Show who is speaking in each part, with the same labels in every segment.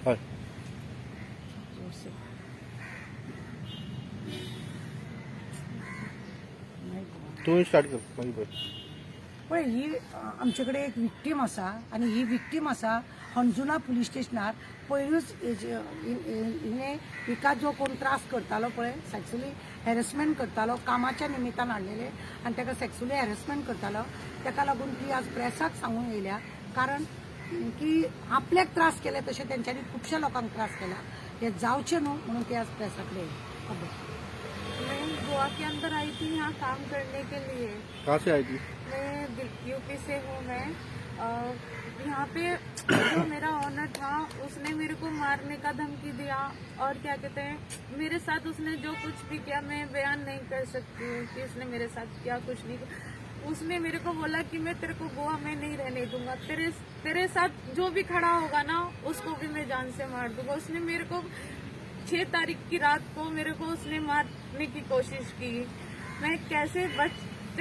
Speaker 1: हय तूं स्टार्ट कर मागीर पळय.
Speaker 2: पळय ही आमचे कडेन एक विक्टीम आसा आनी ही विक्टीम आसा अंजुना पुलीस स्टेशनार. पयरूच हिने हिका जो कोण त्रास करतालो पळय, सेक्सुअली हॅरेसमेंट करतालो, कामाच्या निमित्तान हाडलेले आनी ताका सेक्सुअली हॅरेसमेंट करतालो, ताका लागून ती आज प्रेसाक सांगून येयल्या. कारण की आपल्याक त्रास केले तशें तेंच्यांनी खुबश्या लोकांक त्रास केला. हे जावचें न्हू म्हणून ती आज प्रेसा कडेन येयली.
Speaker 3: मैं गोवा के अंदर आई थी यहाँ काम करने के लिए।
Speaker 1: कहाँ से आई थी?
Speaker 3: मैं यूपी से हूँ। मैं यहाँ पे जो मेरा ऑनर था उसने मेरे को मारने का धमकी दिया और क्या कहते हैं मेरे साथ उसने जो कुछ भी किया मैं बयान नहीं कर सकती हूँ कि उसने मेरे साथ क्या कुछ नहीं किया। उसने मेरे को बोला कि मैं तेरे को गोवा में नहीं रहने दूंगा, तेरे साथ जो भी खड़ा होगा ना उसको भी मैं जान से मार दूंगा। उसने मेरे को 6 तारीख की रात को मेरे को उसने मारने की कोशिश की। मैं कैसे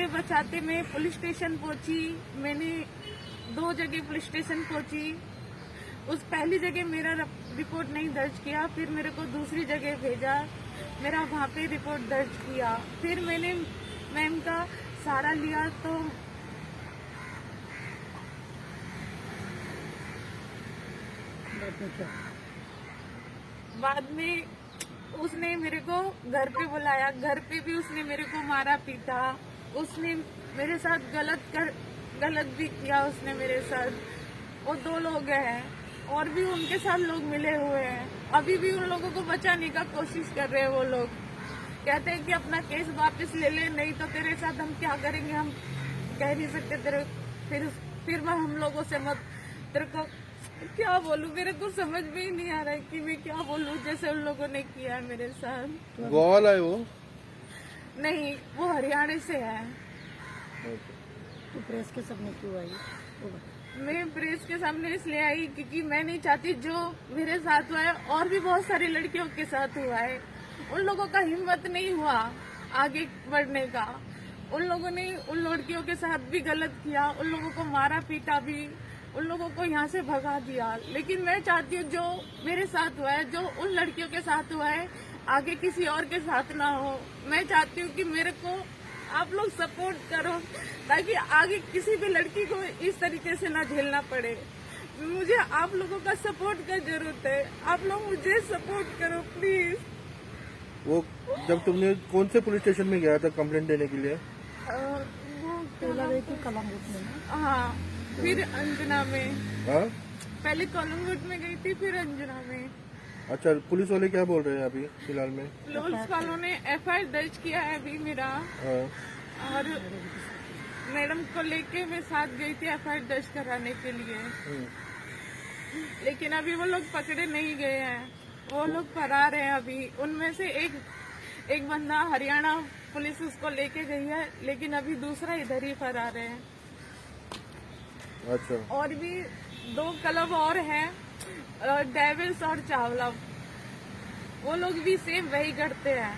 Speaker 3: बचाते मैं पुलिस स्टेशन पहुंची। मैंने 2 जगह पुलिस स्टेशन पहुंची। उस पहली जगह मेरा रिपोर्ट नहीं दर्ज किया, फिर मेरे को दूसरी जगह भेजा, मेरा वहाँ पे रिपोर्ट दर्ज किया। फिर मैंने मैम का सहारा लिया तो बाद में उसने मेरे को घर पे बुलाया। घर पे भी उसने मेरे को मारा पीटा। उसने मेरे साथ गलत भी किया उसने मेरे साथ। वो 2 लोग हैं और भी उनके साथ लोग मिले हुए हैं। अभी भी उन लोगों को बचाने का कोशिश कर रहे हैं। वो लोग कहते हैं कि अपना केस वापस ले ले, नहीं तो तेरे साथ हम क्या करेंगे, हम कह नहीं सकते तेरे। फिर मैं हम लोगों से मत, तेरे को क्या बोलूं, मेरे को समझ में ही नहीं आ रहा है कि मैं क्या बोलूं, जैसे उन लोगों ने किया है मेरे साथ।
Speaker 1: गोवा वाला है वो?
Speaker 3: नहीं, वो हरियाणा से है।
Speaker 2: तू प्रेस के सामने क्यों आई?
Speaker 3: मैं प्रेस के सामने इसलिए आई क्योंकि मैं नहीं चाहती जो मेरे साथ हुआ है और भी बहुत सारी लड़कियों के साथ हुआ है, उन लोगों का हिम्मत नहीं हुआ आगे बढ़ने का। उन लोगों ने उन लड़कियों के साथ भी गलत किया, उन लोगों को मारा पीटा भी, उन लोगों को यहाँ से भगा दिया। लेकिन मैं चाहती हूँ जो मेरे साथ हुआ है, जो उन लड़कियों के साथ हुआ है, आगे किसी और के साथ ना हो। मैं चाहती हूँ कि मेरे को आप लोग सपोर्ट करो ताकि आगे किसी भी लड़की को इस तरीके से ना झेलना पड़े। मुझे आप लोगों का सपोर्ट का जरूरत है। आप लोग मुझे सपोर्ट करो प्लीज।
Speaker 1: वो जब तुमने कौन से पुलिस स्टेशन में गया था कंप्लेंट देने के लिए?
Speaker 3: वो
Speaker 2: पहला गई थी कलमबुट में ना?
Speaker 3: हाँ, फिर अंजना में।
Speaker 1: हाँ?
Speaker 3: पहले कॉलमवुड में गई थी, फिर अंजना में।
Speaker 1: अच्छा, पुलिस वाले क्या बोल रहे हैं अभी फिलहाल में?
Speaker 3: पुलिस वालों ने FIR दर्ज किया है अभी मेरा।
Speaker 1: हाँ।
Speaker 3: और मैडम को लेके मैं साथ गई थी FIR दर्ज कराने के लिए, लेकिन अभी वो लोग पकड़े नहीं गए हैं, वो लोग फरार हैं अभी। उनमें से एक बंदा हरियाणा पुलिस उसको लेके गई है, लेकिन अभी दूसरा इधर ही फरार है।
Speaker 1: अच्छा।
Speaker 3: और भी 2 क्लब और हैं, डेविल्स और चावला, वो लोग भी सेम वही करते हैं।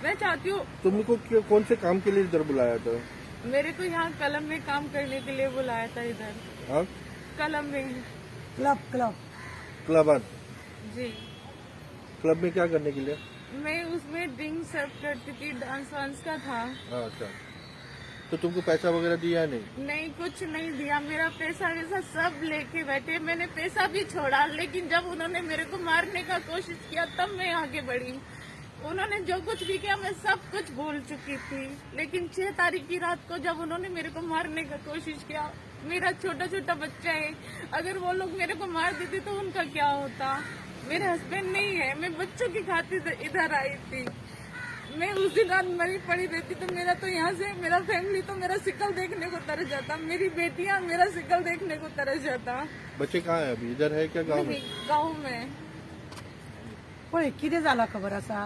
Speaker 3: मैं चाहती हूँ,
Speaker 1: तुमको कौन से काम के लिए इधर बुलाया था?
Speaker 3: मेरे को यहाँ कलम में काम करने के लिए बुलाया था इधर।
Speaker 1: हाँ?
Speaker 3: कलम में।
Speaker 1: क्लब
Speaker 3: जी।
Speaker 1: क्लब में क्या करने के लिए?
Speaker 3: मैं उसमें ड्रिंक सर्व करती थी, डांस वांस का था।
Speaker 1: अच्छा, तो तुमको पैसा वगैरह दिया नहीं?
Speaker 3: नहीं, कुछ नहीं दिया। मेरा पैसा वैसा सब लेके बैठे। मैंने पैसा भी छोड़ा, लेकिन जब उन्होंने मेरे को मारने का कोशिश किया तब मैं आगे बढ़ी। उन्होंने जो कुछ भी किया मैं सब कुछ भूल चुकी थी, लेकिन 6 तारीख की रात को जब उन्होंने मेरे को मारने का कोशिश किया, मेरा छोटा बच्चा है, अगर वो लोग मेरे को मार देते तो उनका क्या होता। मेरे हस्बैंड नहीं है, मैं बच्चों की खातिर इधर आई थी। मैं उस दिन रात मरी पड़ी रहती तो मेरा तो यहाँ से मेरा फैमिली तो मेरा शिकल देखने को तरस जाता, मेरी बेटियां मेरा शिकल देखने को तरस जाता।
Speaker 1: बच्चे कहाँ है अभी? इधर है क्या गांव में?
Speaker 3: गाँव में।
Speaker 2: पळय कितें जालां खबर आसा,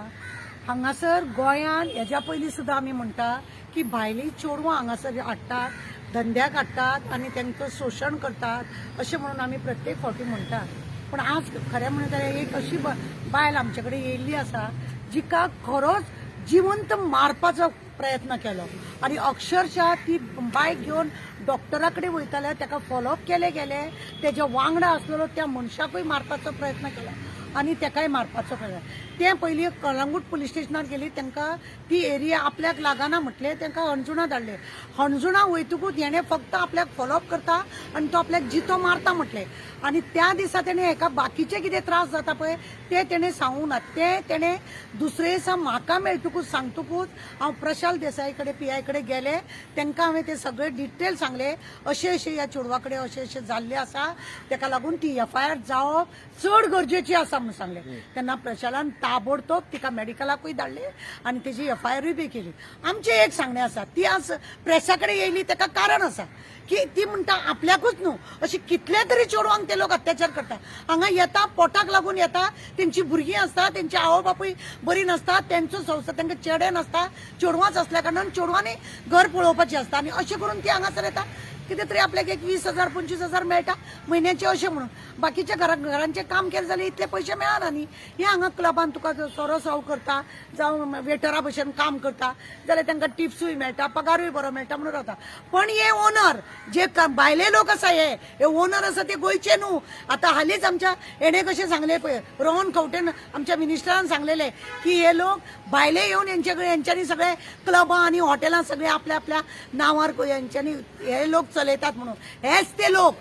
Speaker 2: हांगासर गोंयान हेज्या पयलीं सुद्दां आमी म्हणटा की भायलीं चोडवां हांगासर हाडटात, धंद्याक हाडटात आनी तांचो शोशण करतात अशें म्हणून आमी प्रत्येक फावटी म्हणटात. पण आज खरें म्हणत जाल्यार एक अशी बायल आमचे कडेन येयल्ली आसा जिका खरोच जिवंत मारपाचो प्रयत्न केलो आणि अक्षरशः ती बायक घेऊन डॉक्टराकडे वयताले, ताका फॉलोअप केले गेले, तेजे वांगडा असलेलो त्या मनशाकूय मारपाचो प्रयत्न केला आणि ताकाय मारपाचो प्रयत्न. ते पयलीं कळंगूट पुलीस स्टेशनार गेली, तांकां ती एरिया आपल्याक लागना म्हटले, तांकां हणजुणा धाडले. हणजुणा वयतकूच हेणे फक्त आपल्याक फॉलोअप करता आणि तो आपल्याक जितो मारता म्हटले. आणि त्या दिसा तेणे एका बाकीचे कितें त्रास जाता पळय ते तेणे सांगूंक ना. ते तेणे दुसरे दिसा म्हाका मेळटकूच सांगतकूच हांव प्रशांत देसाई कडेन PI कडेन गेले. तांकां हांवें ते सगळे डिटेल सांगले, अशें अशें ह्या चेडवा कडेन अशें अशें जाल्लें आसा, ताका लागून ती FIR जावप चड गरजेची आसा म्हणून सांगले. तेन्ना प्रशालान ताबडतोब तिका मेडिकलाकूय धाडले आणि तेजी FIR बी केली. आमचें एक सांगणें आसा, ती आज प्रेसा कडेन येयली ताका कारण आसा की ती म्हणटा आपल्याकूच न्हू, अशी कितल्या तरी चेडवांक ते लोक अत्याचार करता. हांगा येता पोटाक लागून येता, तेंची भुरगीं आसता, तेंची आवय बापूय बरी नासता, तेंचो संवसार तांकां चेडे नासता, चेडवांच असल्या कारणान चेडवांनी घर पळोवपाचें आसता आणि अशें करून ती हांगासर येता. कितें तरी आपल्याक एक 20,000 25,000 मेळटा म्हयन्याचे अशें म्हणून. बाकीच्या घरांचें काम केलें जाल्यार इतले पयशे मेळना न्ही. हे हांगा क्लबान तुका सोरो साव करता जावं वेटरा भशेन काम करता जाल्यार तांकां टिप्सूय मेळटा, पगारूय बरो मेळटा म्हणून रावता. पण हे ओनर जे भायले लोक आसा, हे ओनर आसा ते गोंयचे न्हू. आतां हालींच आमच्या हेणे कशें सांगले पळय, रोहन खंवटेन आमच्या मिनिस्टरान सांगलेले की हे लोक भायले येवन यांच्यानी सगळे क्लबां आणि हॉटेलां सगळे आपल्या आपल्या नांवार यांच्यानी हे लोक चलयतात म्हणून. हेच ते लोक.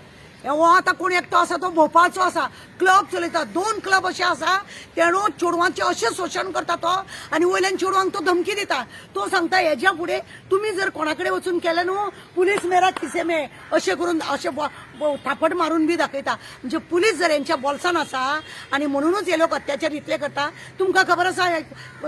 Speaker 2: हो आतां कोण एकटो आसा तो भोपाळचो आसा, क्लब चलयता, 2 क्लब अशे आसा. तेणू चेडवांचें अशें शोशण करता तो आनी वयल्यान चेडवांक तो धमकी दिता. तो सांगता हेज्या फुडें तुमी जर कोणाकडे वचून केलें न्हू, पुलीस मेरा खिसे मे अशें करून अशें थापट मारून बी दाखयता. म्हणजे पुलीस जर यांच्या बोल्सान आसा आणि म्हणूनच हे लोक अत्याचार इतले करता. तुमकां खबर आसा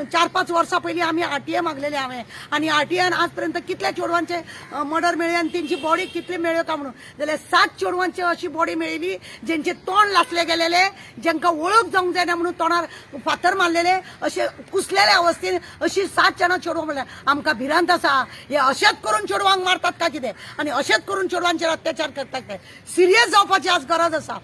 Speaker 2: 4-5 वर्सां पयलीं आमी RTI मागलेले हांवें आणि RTIन आज पर्यंत कितल्या चेडवांचे मर्डर मेळ्ळे आणि तेंची बॉडी कितली मेळ्ळ्यो काय म्हणून. जाल्यार 7 चेडवांची अशी बॉडी मेळिल्ली जेंचे तोंड लासले गेलेले, जेंकां वळख जावंक जायना म्हणून तोंडार फातर मारलेले, अशे कुसलेल्या अवस्थेन अशी 7 जाणां चेडवां म्हणल्यार आमकां भिरांत आसा. हे अशेंच करून चेडवांक मारतात काय कितें आणि अशेंच करून चेडवांचेर अत्याचार करतात काय. सिरियस जावपाची आज गरज आसा.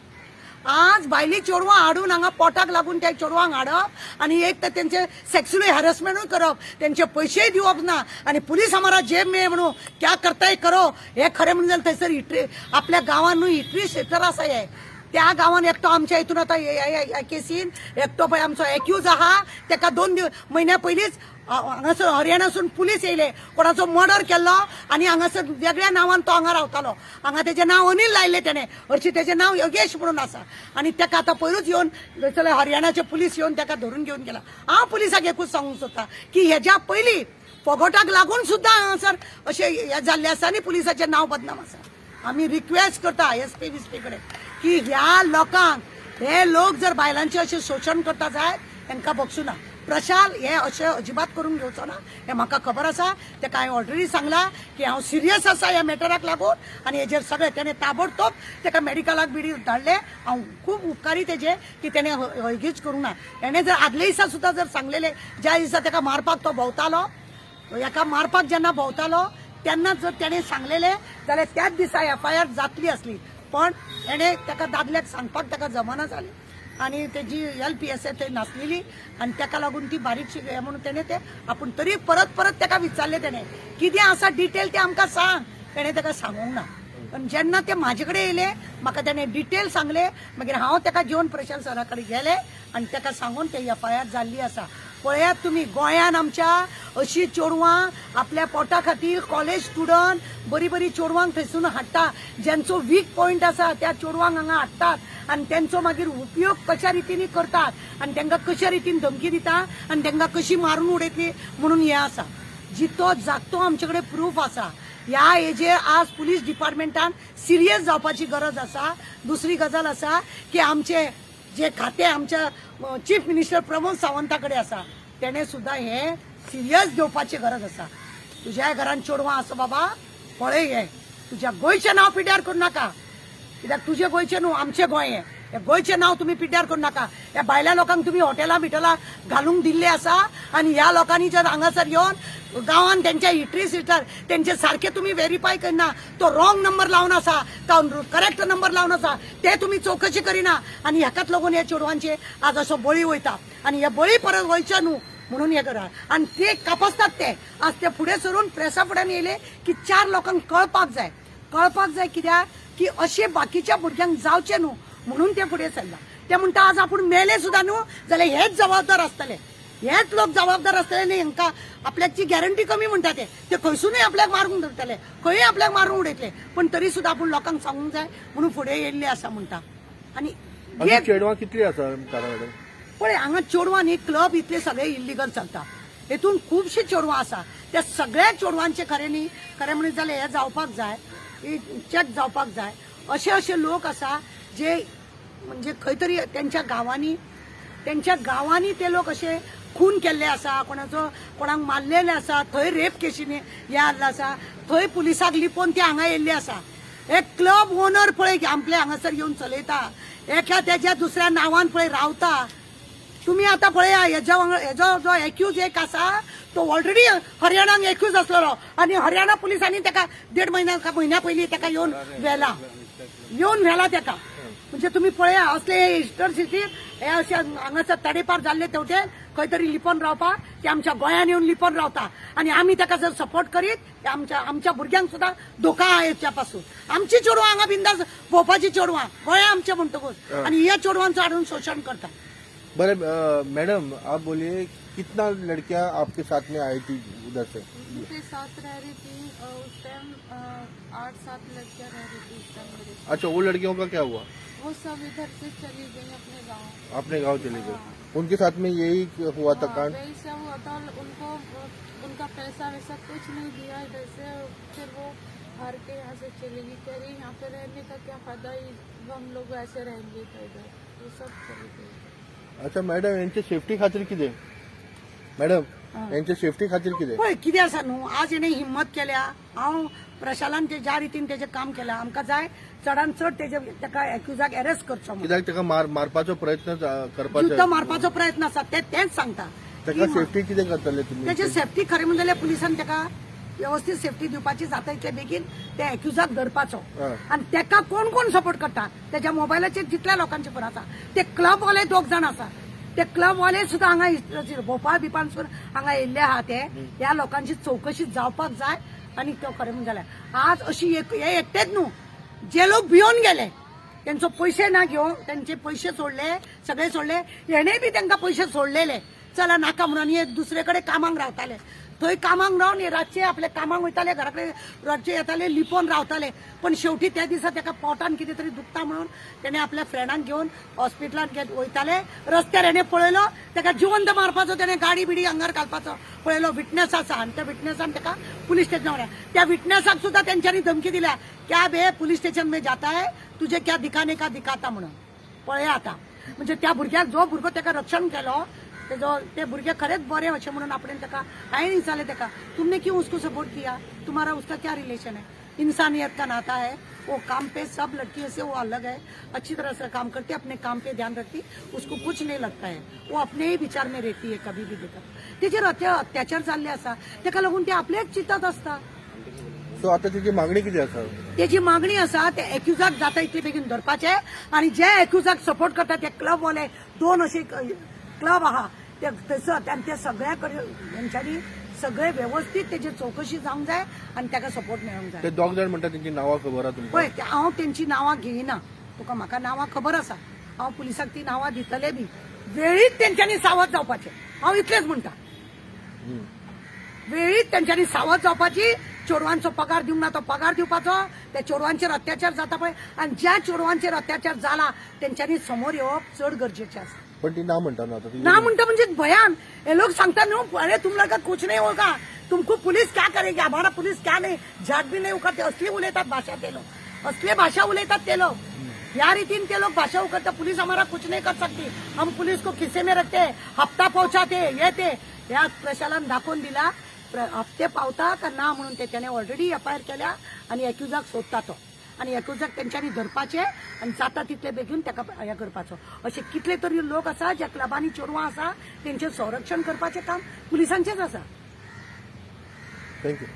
Speaker 2: आज भायली चेडवां हाडून हांगा पोटाक लागून त्या चेडवांक हाडप आणि एक तर तेंचे सेक्शुअली हॅरेसमेंटूय करप, तेंचे पयशेय दिवप ना आणि पुलीस हमारा जेब में म्हणून क्या करताय करो. हे खरें म्हणजे थंयसर आपल्या गांवांत न्हू हिटरी सेंटर आसा. हे त्या गांवांत एकटो आमच्या हितून आतां ह्या केसीन एकटो पळय आमचो एक्यूज आहा, ताका 2 म्हयन्या पयलींच हांगासर हरियाणासून पुलीस येयले, कोणाचो मर्डर केल्लो आणि हांगासर वेगळ्या नांवान तो हांगा रावतालो. हांगा तेजें नांव अनिल लायलें तेणें, हरशीं तेजें नांव योगेश म्हणून आसा. आणि ताका आतां पयरूच येवन थंयसरले हरियाणाचे पुलीस येवन ताका धरून घेवन गेला. हांव पुलिसाक एकूच सांगूंक सोदतां की हेज्या पयलीं फोगोटाक लागून सुद्दां हांगासर अशें हे जाल्लें आसा आनी पुलिसाचें नांव बदनाम आसा. आमी रिक्वेस्ट करता SP कडेन की ह्या लोकांक, हे लोक जर बायलांचें अशें शोशण करता जायत तांकां बक्षू ना. प्रशाल हे अशें अजिबात करून घेवचो ना, हें म्हाका खबर आसा. ताका हांवें ऑलरेडी सांगला की हांव सिरियस आसा ह्या मॅटराक लागून आणि हेजेर सगळें तेणें ताबडतोब ताका मेडिकलाक बिडी धाडले. हांव खूब उपकारी तेजे की तेणें हयगीच करूंक ना. हेणें जर आदले दिसा सुद्दां जर सांगलेलें, ज्या दिसा ताका मारपाक तो भोंवतालो, हेका मारपाक जेन्ना भोंवतालो तेन्ना जर तेणें सांगलेलें जाल्यार त्याच दिसा FIR जातली आसली. पण हेणें ताका दादल्याक सांगपाक ताका जमना जालें आणि तेजी LPSA थंय नासलेली आणि ताका लागून ती बारीकशी हे म्हणून तेणें ते आपूण तरी परत ताका विचारलें. तेणें कितें आसा डिटेल ते आमकां सांग, तेणें ताका सांगूंक ना. पण जेन्ना ते म्हाजे कडेन येयले, म्हाका तेणें डिटेल सांगले. मागीर हांव ताका घेवन प्रशांत सरा कडेन गेले आणि ताका सांगून ते FIR जाल्ली आसा. पळयात तुमी, गोंयान आमच्या अशी चेडवां आपल्या पोटा खातीर कॉलेज स्टुडंट बरी चेडवांक थंयसून हाडटा. ज्यांचो वीक पॉयंट आसा त्या चेडवांक हांगा हाडटात आणि त्यांचो मागीर उपयोग कशा रितीन करतात आणि तांकां कशा रितीन धमकी दिता आणि तांकां कशी मारून उडयतली म्हणून हे आसा. जितो जागतो आमचे कडेन प्रूफ आसा. ह्या हेजेर आज पुलीस डिपार्टमेंटान सिरियस जावपाची गरज आसा. दुसरी गजाल आसा की आमचे जे खातें आमच्या चीफ मिनिस्टर प्रमोद सावंता कडेन आसा, तेणें सुद्दां हे सिरियस घेवपाची गरज आसा. तुज्या घरान चेडवां आसा बाबा, पळय हे तुज्या गोंयचें नांव पिड्ड्यार करूं नाका. कित्याक तुजें गोंयचें न्हू, आमचें गोंय हे गोंयचें नांव तुमी पिड्ड्यार करूं नाका. ह्या भायल्या लोकांक तुमी हॉटेलां बिटलां घालूंक दिल्ले आसा आणि ह्या लोकांनी जर हांगासर येवन गांवांत तेंच्या हिटरी सिटर तेंचे सारखे तुम्ही व्हेरीफाय करना, तो रॉंग नंबर लावन आसा, तो करेक्ट नंबर लावन आसा, ते तुम्ही चौकशी करिना आणि ह्याकाच लागून हे चेडवांचे आज असो बळी वयता. आणि हे बळी परत वयचे न्हू, म्हणून हे करा आणि ते कापसतात ते आज ते पुढे सरून प्रेसा फुड्यान येयले की 4 लोकांक कळपाक जाय कित्याक की अशे बाकीच्या भुरग्यांक जावचे न्हू म्हणून ते फुडें सरला ते म्हणटा आज आपूण मेले सुद्दां न्हू जाल्यार हेच जबाबदार आसतले हेच लोक जबाबदार आसतले न्ही हांकां आपल्याची गॅरंटी कमी म्हणटा ते खंयसूनय आपल्याक मारून धरतले खंय आपल्याक मारून उडयतले पण तरी सुद्दां आपूण लोकांक सांगूंक जाय म्हणून फुडें येयल्ले आसा म्हणटा आणि
Speaker 1: अजून चेडवां कितली आसा तारा कडेन
Speaker 2: पळय हांगा चेडवां न्ही क्लब इतले सगळे इल्लीगल चलता हेतून खुबशी चेडवां आसा त्या सगळ्या चेडवांचे खरें न्ही खरें म्हणत जाल्यार हे जावपाक जाय चॅक जावपाक जाय अशे लोक आसा जे म्हणजे खंय तरी त्यांच्या गांवांनी ते लोक असे खून केल्ले आसा कोणाक मारलेले आसा थंय रेप केसीनी हे हाडला आसा थंय पुलिसाक लिपोवन ते हांगा येयल्ले आसा एक क्लब ओनर पळय आपले हांगासर येवन चलयता तेज्या दुसऱ्या नांवान पळय रावता तुम्ही आता पळया हेजो जो एक्यूज एक आसा तो ऑलरेडी हरियाणाक एक्यूज आसलेलो आणि हरियाणा पुलिसांनी ताका 1.5 महिन्या पयलीं ताका येवन व्हेला ताका म्हणजे तुम्ही पळया असले इस्टर सिटी हे अशे हांगासर तडेपार जाल्ले तेवटे खंय तरी लिपोवन रावपा ते आमच्या गोंयान येवन लिपोवन रावता आणि आम्ही ताका जर सपोर्ट करीत आमच्या भुरग्यांक सुद्दां धोका आहा हेच्या पासून आमची चेडवां हांगा बिंदास भोवपाची चेडवां गोंया आमचे म्हणटकूच आणि ह्या चेडवांचो हाडून शोषण करता
Speaker 1: बड़े मैडम आप बोलिए कितना लड़कियां आपके साथ में आई थी उधर से
Speaker 3: उनके साथ रह रही थी उस टाइम 8-7 लड़कियां रह रही थी उस टाइम मेरे साथ।
Speaker 1: अच्छा वो लड़कियों का क्या हुआ
Speaker 3: वो सब इधर से चली गई अपने गाँव।
Speaker 1: अपने गांव चली गई उनके साथ में यही हुआ था कांड
Speaker 3: वही सब हुआ था उनको उनका पैसा वैसा कुछ नहीं दिया इधर से फिर वो हार के यहाँ से चली गई कह रही यहाँ पे रहने का क्या फायदा हम लोग ऐसे रहेंगे इधर वो सब चली गई।
Speaker 1: अच्छा मॅडम यांच्या सेफ्टी खातीर कितें मॅडम यांच्या सेफ्टी खातीर कितें
Speaker 2: पळय कितें आसा न्हू आज हेणे हिम्मत केल्या हांव प्रशालान ज्या रितीन तेजें काम केलां आमकां जाय चडान चड ताका एक्युजाक अरेस्ट करचो
Speaker 1: कित्याक ताका मारपाचो प्रयत्न करपाचो
Speaker 2: युद्ध मारपाचो प्रयत्न आसा तेच सांगता
Speaker 1: ताका सेफ्टी कितें करतले तुमी
Speaker 2: तेजे सेफ्टी खरें म्हणजे जाल्यार पुलिसान ताका व्यवस्थित सेफ्टी दिवपाची जाता इतले बेगीन ते एक्युजाक धरपाचो आणि ताका कोण कोण सपोर्ट करता त्याच्या मोबायलाचेर जितल्या लोकांचे फोन आसा ते क्लबवाले 2 जाण आसा ते क्लबवाले सुद्दां हांगा भोपाळ बिपानसून हांगा येयल्ले आहा ते ह्या लोकांची चौकशी जावपाक जाय आणि तो खरें म्हणजे जाल्यार आज अशी हे एकटेच न्हू जे लोक भिवन गेले त्यांचो पैसे ना घेवन त्यांचे पैसे सोडले सगळे सोडले हेणे बी तांकां पैसे सोडलेले चला नाका म्हणून हे दुसरेकडे कामाक रावताले थंय कामाक रावन रातचे आपले कामाक वयताले घरा कडेन रातचे येताले लिपोवन रावताले पण शेवटी त्या दिसा ताका पोटान कितें तरी दुखता म्हणून तेणे आपल्या फ्रेंडांक घेवन हॉस्पिटलांत वयताले रस्त्यार हेणे पळयलो ताका जिवंत मारपाचो तेणे गाडी बिडी आंगार घालपाचो पळयलो विटनेस आसा आणि त्या विटनेसान ताका पुलीस स्टेशनार व्हरल्या त्या विटनेसाक सुद्दां तेंच्यांनी धमकी दिल्या क्या बे पुलीस स्टेशन में जाता है तुझे क्या दिखाने का दिखाता म्हणून पळया आता म्हणजे त्या भुरग्याक जो भुरगो ताका रक्षण केलो ते भुरगे खरेच बरे अशें म्हणून आपण ताका हांवें विचारलें ताका तुमने क्यों उसको सपोर्ट किया तुम्हारा उसका क्या रिलेशन है इंसानियत का नाता है वो काम पे सब लड़कियों से वो अलग है अच्छी तरह से काम करती अपने काम पे ध्यान रखती उसको कुछ नहीं लगता है वो अपने ही विचार में रहती है कभी भी देखत तेजेर अत्याचार जाल्ले आसा ताका लागून ते आपलेच चिंतत आसता
Speaker 1: सो आता त्याची मागणी किती आसा
Speaker 2: त्याची मागणी आसा ते एक्युजाक जाता इतले बेगीन धरपाचे आणि जे एक्युजाक सपोर्ट करता ते क्लबवाले 2 असे क्लब आहा ते सगळ्या यांच्यानी सगळे व्यवस्थित त्याची चौकशी जावंक जाय आणि ताका सपोर्ट मेळोंक जाय
Speaker 1: ते 2 जाण म्हणटा त्यांची नांवां खबर आहा तुमकां
Speaker 2: पळय हांव तेंची नांवां घेयना तुका म्हाका नांवां खबर आसा हांव पुलिसाक ती नांवां दितले बी वेळीच तेंच्यांनी सावध जावपाचें हांव इतलेंच म्हणटा वेळीच तेंच्यांनी सावध जावपाची चोरवांचो पगार दिवंक ना तो पगार दिवपाचो त्या चोरवांचेर अत्याचार जाता पळय आणि ज्या चोरवांचेर अत्याचार जाला तेंच्यांनी समोर येवप चड गरजेचें आसा
Speaker 1: पण ती ना म्हणटा ना आता ती
Speaker 2: ना म्हणता म्हणजे भयान ये लोग सांगता नो अरे तुम लोग का कुछ नहीं होगा तुमको पुलिस क्या करेगी हमारा पुलिस क्या नहीं झाट भी नहीं उकरते असली उलयतात भाषा ते लोग असली भाषा उलयतात ते लोग या रीतीन ते लोग भाषा उकरते पुलिस हमारा कुछ नहीं कर सकती हम पुलिस को खिस्से में रखते हफ्ता पहुंचाते ये ते या प्रशासन दाखवून दिला हफ्ते पावता का ना म्हणून ते त्याने ऑलरेडी एफआयआर केल्या आणि एक्युजाक सोदता तो आणि एक्युजाक तेंच्यांनी धरपाचे आणि जाता तितले बेगीन ताका हे करपाचो असे कितले तरी लोक आसा ज्या क्लबांनी चोरवां आसा तेंचे संरक्षण करपाचें काम पुलिसांचेच आसा
Speaker 1: थँक्यू